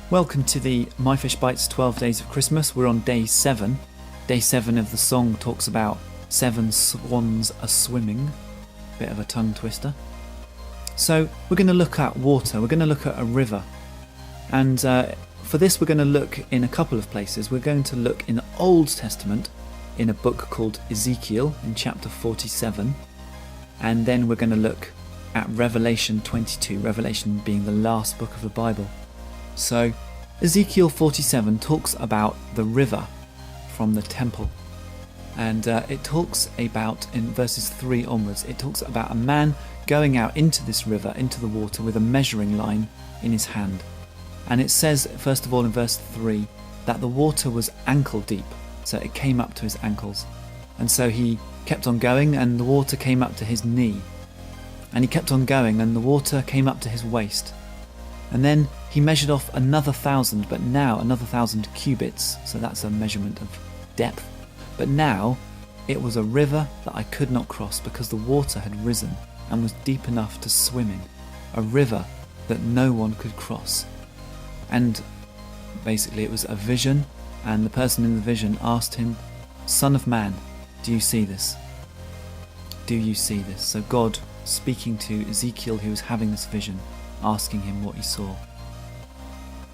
Welcome to the My Fish Bites 12 Days of Christmas. We're on day 7. Day 7 of the song talks about 7 swans a-swimming. Bit of a tongue twister. So we're going to look at water. We're going to look at a river. And for this we're going to look in a couple of places. We're going to look in the Old Testament in a book called Ezekiel in chapter 47. And then we're going to look at Revelation 22, Revelation being the last book of the Bible. So Ezekiel 47 talks about the river from the temple, and it talks about, in verses 3 onwards, it talks about a man going out into this river, into the water, with a measuring line in his hand. And it says, first of all in verse 3, that the water was ankle deep, so it came up to his ankles. And so he kept on going, and the water came up to his knee. And he kept on going, and the water came up to his waist. And then he measured off another 1,000, but now another 1,000 cubits, so that's a measurement of depth. But now it was a river that I could not cross because the water had risen and was deep enough to swim in. A river that no one could cross. And basically it was a vision, and the person in the vision asked him, "Son of man, do you see this? Do you see this?" So God speaking to Ezekiel, who was having this vision, asking him what he saw.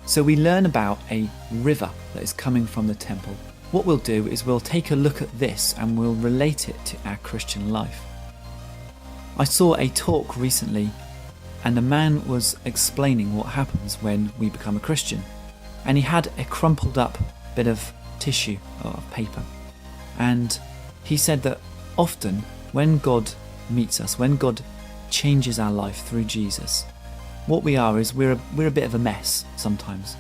So we learn about a river that is coming from the temple. What we'll do is we'll take a look at this and we'll relate it to our Christian life. I saw a talk recently, and a man was explaining what happens when we become a Christian. And he had a crumpled up bit of tissue or paper. And he said that often when God meets us, when God changes our life through Jesus, what we are is we're a bit of a mess sometimes.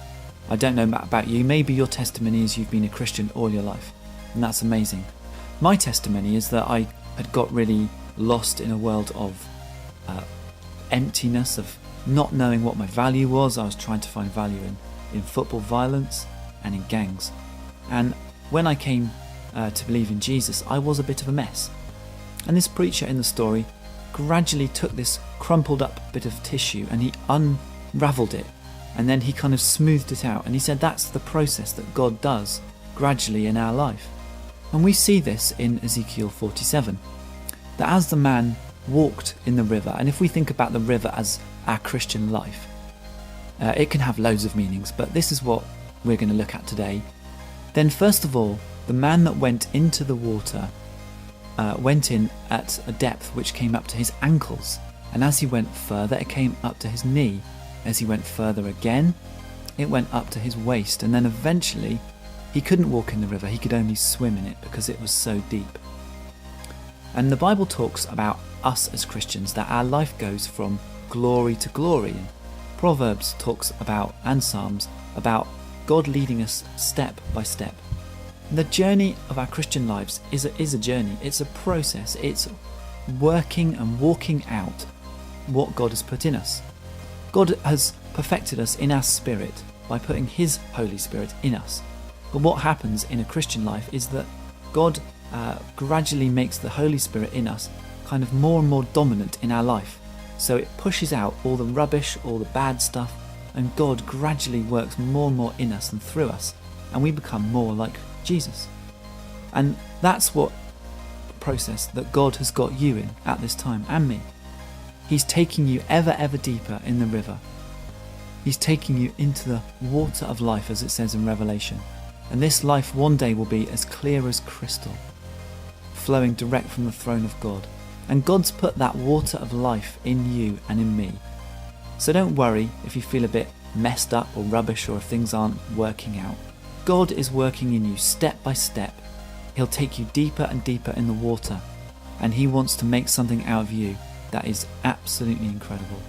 I don't know about you, maybe your testimony is you've been a Christian all your life, and that's amazing. My testimony is that I had got really lost in a world of emptiness, of not knowing what my value was. I was trying to find value in football violence and in gangs. And when I came to believe in Jesus, I was a bit of a mess. And this preacher in the story gradually took this crumpled up bit of tissue and he unraveled it, and then he kind of smoothed it out, and he said that's the process that God does gradually in our life. And we see this in Ezekiel 47, that as the man walked in the river, and if we think about the river as our Christian life, it can have loads of meanings, but this is what we're going to look at today. Then first of all, the man that went into the water went in at a depth which came up to his ankles, and as he went further it came up to his knee. As he went further again, it went up to his waist, and then eventually he couldn't walk in the river, he could only swim in it because it was so deep. And the Bible talks about us as Christians, that our life goes from glory to glory. Proverbs talks about, and Psalms, about God leading us step by step. The journey of our Christian lives is a journey. It's a process. It's working and walking out what God has put in us. God has perfected us in our spirit by putting His Holy Spirit in us. But what happens in a Christian life is that God gradually makes the Holy Spirit in us kind of more and more dominant in our life. So it pushes out all the rubbish, all the bad stuff, and God gradually works more and more in us and through us, and we become more like Jesus. And that's what process that God has got you in at this time, and me. He's taking you ever deeper in the river. He's taking you into the water of life, as it says in Revelation. And this life one day will be as clear as crystal, flowing direct from the throne of God. And God's put that water of life in you and in me. So don't worry if you feel a bit messed up or rubbish, or if things aren't working out. God is working in you step by step. He'll take you deeper and deeper in the water, and He wants to make something out of you that is absolutely incredible.